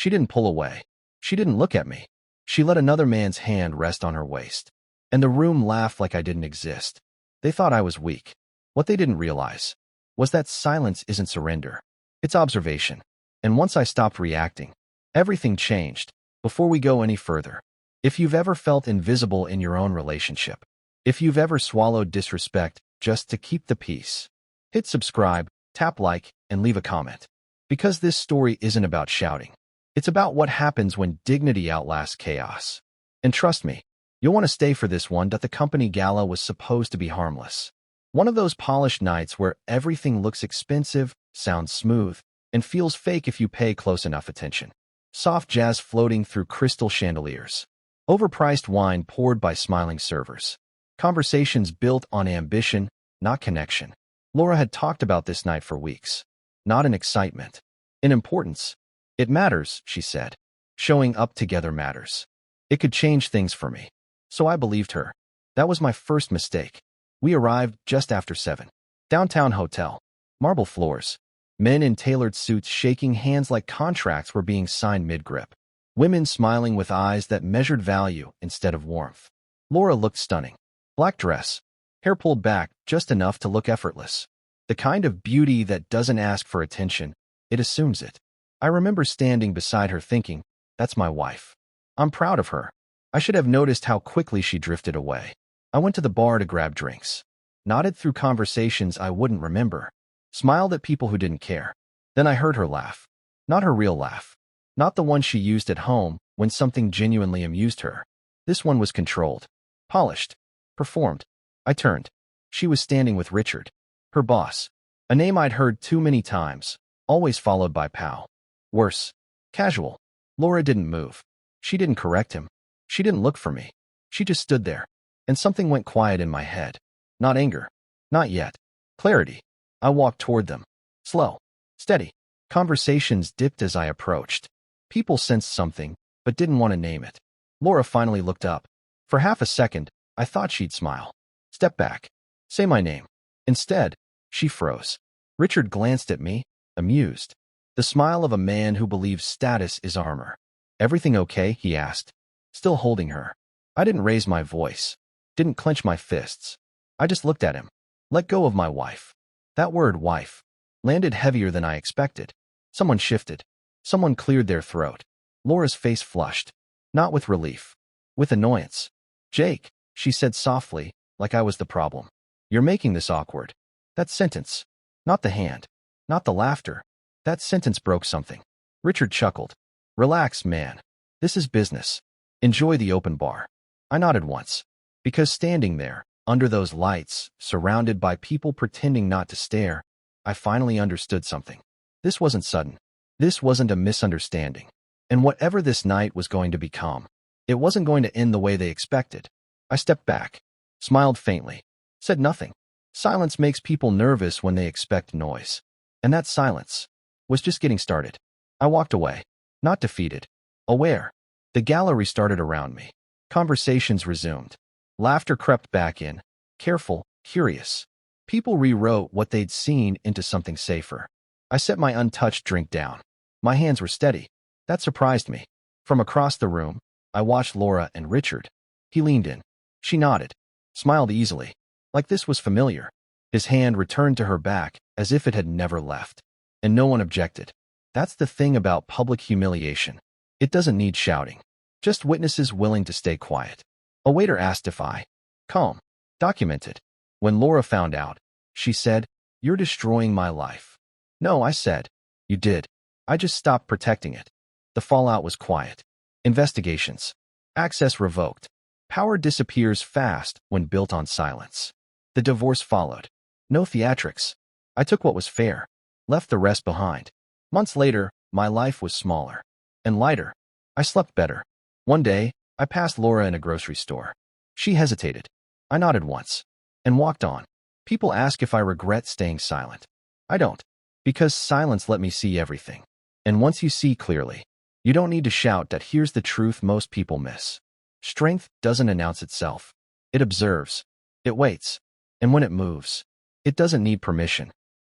She didn't pull away. She didn't look at me. She let another man's hand rest on her waist. And the room laughed like I didn't exist. They thought I was weak. What they didn't realize was that silence isn't surrender. It's observation. And once I stopped reacting, everything changed. Before we go any further, if you've ever felt invisible in your own relationship, if you've ever swallowed disrespect just to keep the peace, hit subscribe, tap like, and leave a comment. Because this story isn't about shouting. It's about what happens when dignity outlasts chaos. And trust me, you'll want to stay for this one. The company gala was supposed to be harmless. One of those polished nights where everything looks expensive, sounds smooth, and feels fake if you pay close enough attention. Soft jazz floating through crystal chandeliers. Overpriced wine poured by smiling servers. Conversations built on ambition, not connection. Laura had talked about this night for weeks. Not in excitement. In importance. It matters, she said. Showing up together matters. It could change things for me. So I believed her. That was my first mistake. We arrived just after 7. Downtown hotel. Marble floors. Men in tailored suits shaking hands like contracts were being signed mid-grip. Women smiling with eyes that measured value instead of warmth. Laura looked stunning. Black dress. Hair pulled back just enough to look effortless. The kind of beauty that doesn't ask for attention, it assumes it. I remember standing beside her thinking, that's my wife. I'm proud of her. I should have noticed how quickly she drifted away. I went to the bar to grab drinks. Nodded through conversations I wouldn't remember. Smiled at people who didn't care. Then I heard her laugh. Not her real laugh. Not the one she used at home when something genuinely amused her. This one was controlled. Polished. Performed. I turned. She was standing with Richard. Her boss. A name I'd heard too many times, always followed by pow. Worse. Casual. Laura didn't move. She didn't correct him. She didn't look for me. She just stood there. And something went quiet in my head. Not anger. Not yet. Clarity. I walked toward them. Slow. Steady. Conversations dipped as I approached. People sensed something, but didn't want to name it. Laura finally looked up. For half a second, I thought she'd smile. Step back. Say my name. Instead, she froze. Richard glanced at me, amused. The smile of a man who believes status is armor. Everything okay? He asked, still holding her. I didn't raise my voice. Didn't clench my fists. I just looked at him. Let go of my wife. That word, wife, landed heavier than I expected. Someone shifted. Someone cleared their throat. Laura's face flushed. Not with relief. With annoyance. Jake, she said softly, like I was the problem. You're making this awkward. That sentence. Not the hand. Not the laughter. That sentence broke something. Richard chuckled. Relax, man. This is business. Enjoy the open bar. I nodded once. Because standing there, under those lights, surrounded by people pretending not to stare, I finally understood something. This wasn't sudden. This wasn't a misunderstanding. And whatever this night was going to become, it wasn't going to end the way they expected. I stepped back, smiled faintly, said nothing. Silence makes people nervous when they expect noise. And that silence was just getting started. I walked away, not defeated, aware. The gallery started around me. Conversations resumed. Laughter crept back in, careful, curious. People rewrote what they'd seen into something safer. I set my untouched drink down. My hands were steady. That surprised me. From across the room, I watched Laura and Richard. He leaned in. She nodded, smiled easily, like this was familiar. His hand returned to her back as if it had never left. And no one objected. That's the thing about public humiliation. It doesn't need shouting. Just witnesses willing to stay quiet. A waiter asked if I calm, documented. When Laura found out, she said, "You're destroying my life." No, I said. You did. I just stopped protecting it. The fallout was quiet. Investigations. Access revoked. Power disappears fast when built on silence. The divorce followed. No theatrics. I took what was fair. Left the rest behind. Months later, my life was smaller. And lighter. I slept better. One day, I passed Laura in a grocery store. She hesitated. I nodded once. And walked on. People ask if I regret staying silent. I don't. Because silence let me see everything. And once you see clearly, you don't need to shout that here's the truth most people miss. Strength doesn't announce itself. It observes. It waits. And when it moves, it doesn't need permission.